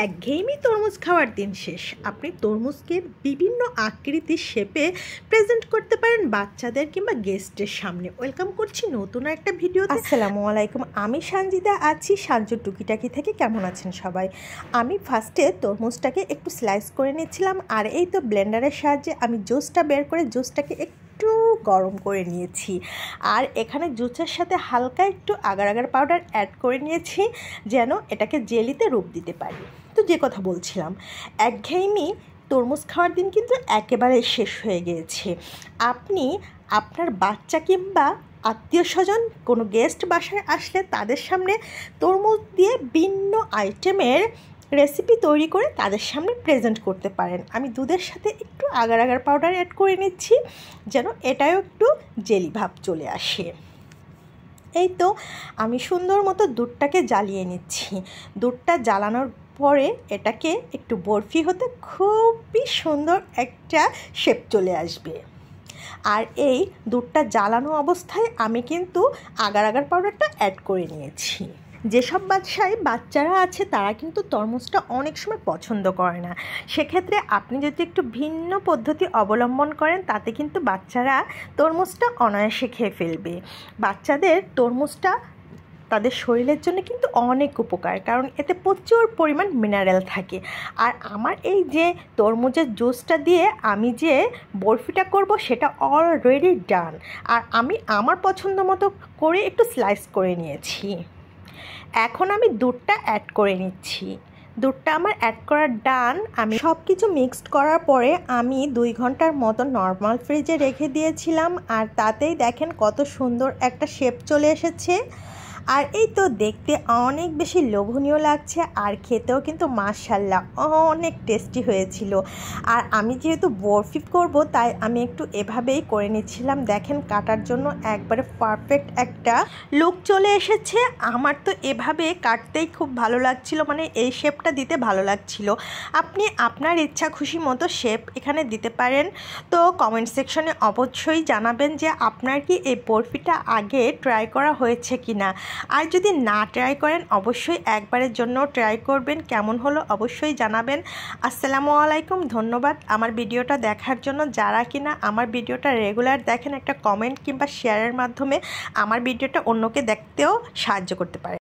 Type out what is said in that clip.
একঘেয়েমি তরমুজ খাওয়ার দিন শেষ। আপনি তরমুজকে বিভিন্ন আকৃতির শেপে প্রেজেন্ট করতে পারেন বাচ্চাদের কিংবা গেস্টের সামনে। ওয়েলকাম করছি নতুন একটা ভিডিওতে। আসসালামু আলাইকুম, আমি সঞ্জিদা আছি সাঞ্জুর টুকিটাকি থেকে। কেমন আছেন সবাই? আমি ফার্স্টে তরমুজটাকে একটু স্লাইস করে নিচ্ছিলাম, আর এই তো ব্লেন্ডারের সাহায্যে আমি জুসটা বের করে জুসটাকে একটু গরম করে নিয়েছি। আর এখানে জুসের সাথে হালকা একটু আগার আগার পাউডার অ্যাড করে নিয়েছি, যেন এটাকে জেলিতে রূপ দিতে পারি। তো যে কথা বলছিলাম, একঘেয়েমি তরমুজ খাওয়ার দিন কিন্তু একেবারে শেষ হয়ে গিয়েছে। আপনি আপনার বাচ্চা কিংবা আত্মীয় স্বজন কোনো গেস্ট বাসায় আসলে তাদের সামনে তরমুজ দিয়ে ভিন্ন আইটেমের রেসিপি তৈরি করে তাদের সামনে প্রেজেন্ট করতে পারেন। আমি দুধের সাথে একটু আগার আগার পাউডার অ্যাড করে নিচ্ছি, যেন এটাও একটু জেলি ভাব চলে আসে। এই তো আমি সুন্দর মতো দুধটাকে জ্বালিয়ে নিচ্ছি। দুধটা জ্বালানোর পরে এটাকে একটু বরফি হতে খুবই সুন্দর একটা শেপ চলে আসবে। আর এই দুধটা জ্বালানো অবস্থায় আমি কিন্তু আগার আগার পাউডারটা অ্যাড করে নিয়েছি। যেসব বাসায় বাচ্চারা আছে তারা কিন্তু তরমুজটা অনেক সময় পছন্দ করে না। সেক্ষেত্রে আপনি যদি একটু ভিন্ন পদ্ধতি অবলম্বন করেন, তাতে কিন্তু বাচ্চারা তরমুজটা অনায়াসে খেয়ে ফেলবে। বাচ্চাদের তরমুজটা তাদের শরীরের জন্য কিন্তু অনেক উপকার, কারণ এতে প্রচুর পরিমাণ মিনারেল থাকে। আর আমার এই যে তরমুজের জুসটা দিয়ে আমি যে বরফিটা করব সেটা অলরেডি ডান। আর আমি আমার পছন্দ মতো করে একটু স্লাইস করে নিয়েছি। এখন আমি দুধটা অ্যাড করে নিচ্ছি। দুধটা আমার অ্যাড করা ডান। আমি সব কিছু মিক্সড করার পরে আমি 2 ঘন্টার মতো নর্মাল ফ্রিজে রেখে দিয়েছিলাম, আর তাতেই দেখেন কত সুন্দর একটা শেপ চলে এসেছে। আর এই তো দেখতে অনেক বেশি লোভনীয় লাগছে, আর খেতেও কিন্তু মাশাআল্লাহ অনেক টেস্টি হয়েছিল। আর আমি যেহেতু বরফি করব, তাই আমি একটু এভাবেই করে নিচ্ছিলাম। দেখেন কাটার জন্য একবারে পারফেক্ট একটা লুক চলে এসেছে। আমার তো এভাবে কাটতেই খুব ভালো লাগছিল, মানে এই শেপটা দিতে ভালো লাগছিল। আপনি আপনার ইচ্ছা খুশি মতো শেপ এখানে দিতে পারেন। তো কমেন্ট সেকশনে অবশ্যই জানাবেন যে আপনার কি এই বরফিটা আগে ট্রাই করা হয়েছে কি না। আর যদি না ট্রাই করেন, অবশ্যই একবারের জন্য ট্রাই করবেন। কেমন হলো অবশ্যই জানাবেন। আসসালামু আলাইকুম, ধন্যবাদ আমার ভিডিওটা দেখার জন্য। যারা কিনা আমার ভিডিওটা রেগুলার দেখেন, একটা কমেন্ট কিংবা শেয়ারের মাধ্যমে আমার ভিডিওটা অন্যকে দেখতেও সাহায্য করতে পারে।